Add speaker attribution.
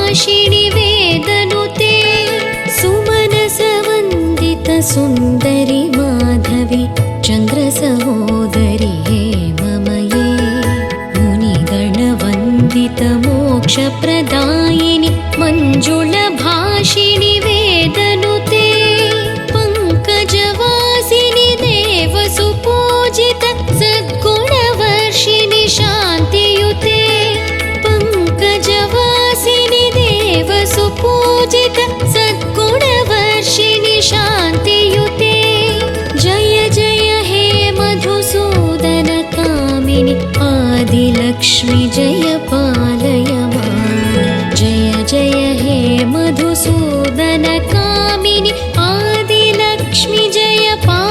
Speaker 1: भाषिणि वेदनुते सुमनसवन्दितसुन्दरि माधवी चन्द्रसहोदरि हे ममये मुनिगणवन्दितमोक्षप्रदायिनि मञ्जुलभाषिणि वेदनुते पङ्कजवासिनि देवसुपूजित सद्गुणवर्षिणि शान्तियुते पङ्कजवासिनि देवसुपूजित सद्गुणवर्षिणि शान्तियुते जय जय हे मधुसूदन कामिनि आदिलक्ष्मि जय पालय मां जय जय हे मधुसूदन कामिनि आदिलक्ष्मि जय पालय